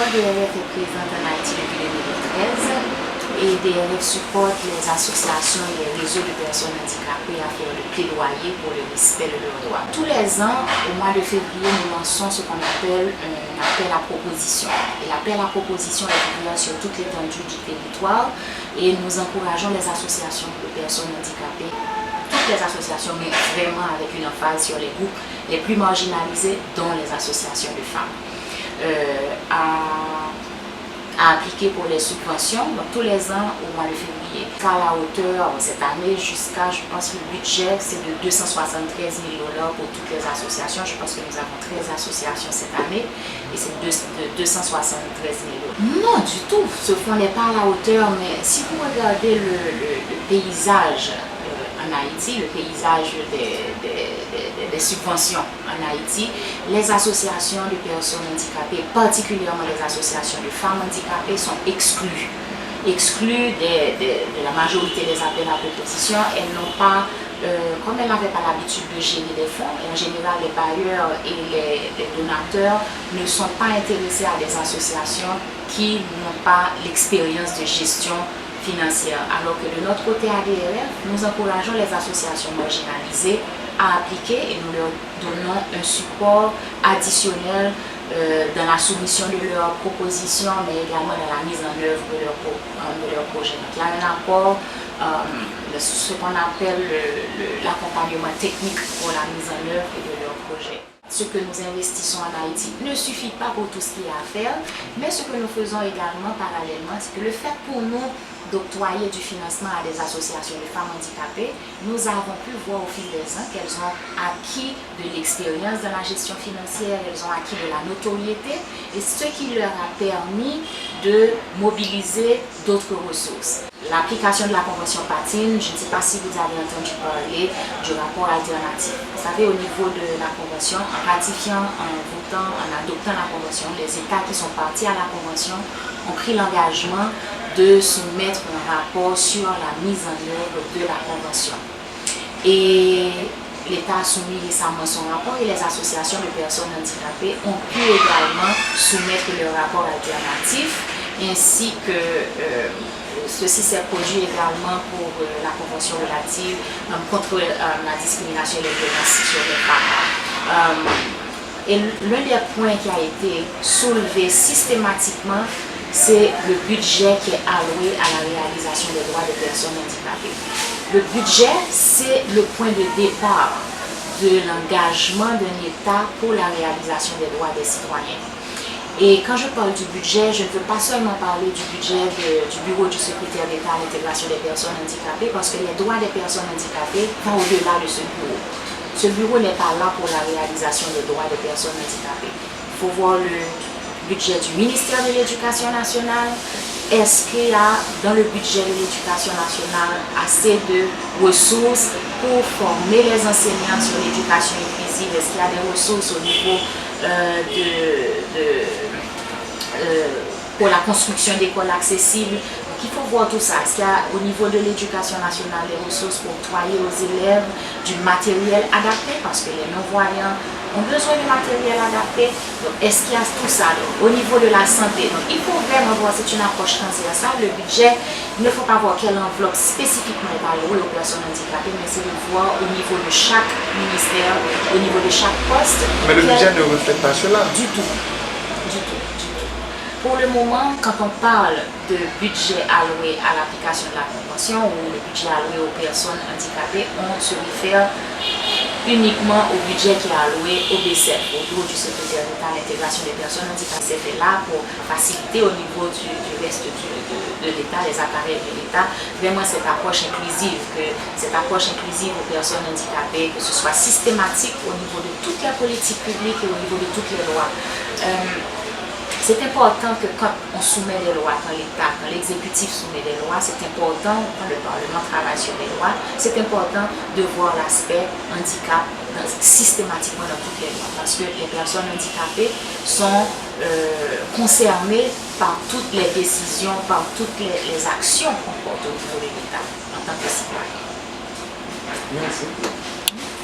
DRF est présente en Haïti depuis 2013 et DRF supporte les associations et les réseaux de personnes handicapées à faire le plaidoyer pour le respect de leurs droits. Tous les ans, au mois de février, nous lançons ce qu'on appelle un appel à proposition. Et l'appel à proposition est ouvert sur toute l'étendue du territoire et nous encourageons les associations de personnes handicapées, toutes les associations, mais vraiment avec une emphase sur les groupes les plus marginalisés, dont les associations de femmes, à appliquer pour les subventions, donc tous les ans au mois de février. À la hauteur, cette année, jusqu'à, je pense, le budget, c'est de 273 000 $ pour toutes les associations. Je pense que nous avons 13 associations cette année et c'est de 273 000 $. Non, du tout. Ce fonds n'est pas à la hauteur, mais si vous regardez le paysage en Haïti, le paysage des subventions en Haïti, les associations de personnes handicapées, particulièrement les associations de femmes handicapées, sont exclues de la majorité des appels à proposition. Elles n'ont pas, comme elles n'avaient pas l'habitude de gérer des fonds, et en général les bailleurs et les donateurs ne sont pas intéressés à des associations qui n'ont pas l'expérience de gestion financière. Alors que de notre côté à DRF, nous encourageons les associations marginalisées à appliquer et nous leur donnons un support additionnel dans la soumission de leurs propositions, mais également dans la mise en œuvre de leurs projets. Donc il y a un apport, ce qu'on appelle l'accompagnement technique pour la mise en œuvre de leurs projets. Ce que nous investissons en Haïti ne suffit pas pour tout ce qu'il y a à faire, mais ce que nous faisons également parallèlement, c'est que le fait pour nous d'octroyer du financement à des associations de femmes handicapées, nous avons pu voir au fil des ans qu'elles ont acquis de l'expérience dans la gestion financière, elles ont acquis de la notoriété, et ce qui leur a permis de mobiliser d'autres ressources. L'application de la Convention Patine, je ne sais pas si vous avez entendu parler du rapport alternatif. Vous savez, au niveau de la Convention, en ratifiant, en votant, en adoptant la Convention, les États qui sont partis à la Convention ont pris l'engagement de soumettre un rapport sur la mise en œuvre de la Convention. Et l'État a soumis récemment son rapport et les associations de personnes handicapées ont pu également soumettre leur rapport alternatif, ainsi que ceci s'est produit également pour la Convention relative contre la discrimination et les violences sur les femmes. Et l'un des points qui a été soulevé systématiquement, c'est le budget qui est alloué à la réalisation des droits des personnes handicapées. Le budget, c'est le point de départ de l'engagement d'un État pour la réalisation des droits des citoyens. Et quand je parle du budget, je ne veux pas seulement parler du budget du bureau du secrétaire d'État à l'intégration des personnes handicapées, parce que les droits des personnes handicapées vont au-delà de ce bureau. Ce bureau n'est pas là pour la réalisation des droits des personnes handicapées. Il faut voir le budget du ministère de l'Éducation nationale. Est-ce qu'il y a dans le budget de l'Éducation nationale assez de ressources pour former les enseignants sur l'éducation inclusive? Est-ce qu'il y a des ressources au niveau pour la construction d'écoles accessibles? Donc, il faut voir tout ça. Est-ce qu'il y a au niveau de l'éducation nationale des ressources pour octroyer aux élèves du matériel adapté? Parce que les non-voyants ont besoin de matériel adapté. Donc, est-ce qu'il y a tout ça? Donc, au niveau de la santé, donc, il faut vraiment voir, c'est une approche transversale. Le budget, il ne faut pas voir quelle enveloppe spécifiquement est allouée aux personnes handicapées, mais c'est de voir au niveau de chaque ministère, au niveau de chaque poste. Mais le budget ne reflète pas cela. Du tout. Du tout. Pour le moment, quand on parle de budget alloué à l'application de la Convention ou le budget alloué aux personnes handicapées, on se réfère uniquement au budget qui est alloué au BCEF, au bureau du secrétaire d'État à l'intégration des personnes handicapées. C'est fait là pour faciliter au niveau du reste de l'État, les appareils de l'État, vraiment cette approche inclusive, aux personnes handicapées, que ce soit systématique au niveau de toute la politique publique et au niveau de toutes les lois. C'est important que quand on soumet des lois, quand l'État, quand l'exécutif soumet des lois, c'est important, quand le Parlement travaille sur les lois, c'est important de voir l'aspect handicap systématiquement dans toutes les lois. Parce que les personnes handicapées sont concernées par toutes les décisions, par toutes les actions qu'on porte au niveau de l'État en tant que citoyen. Merci.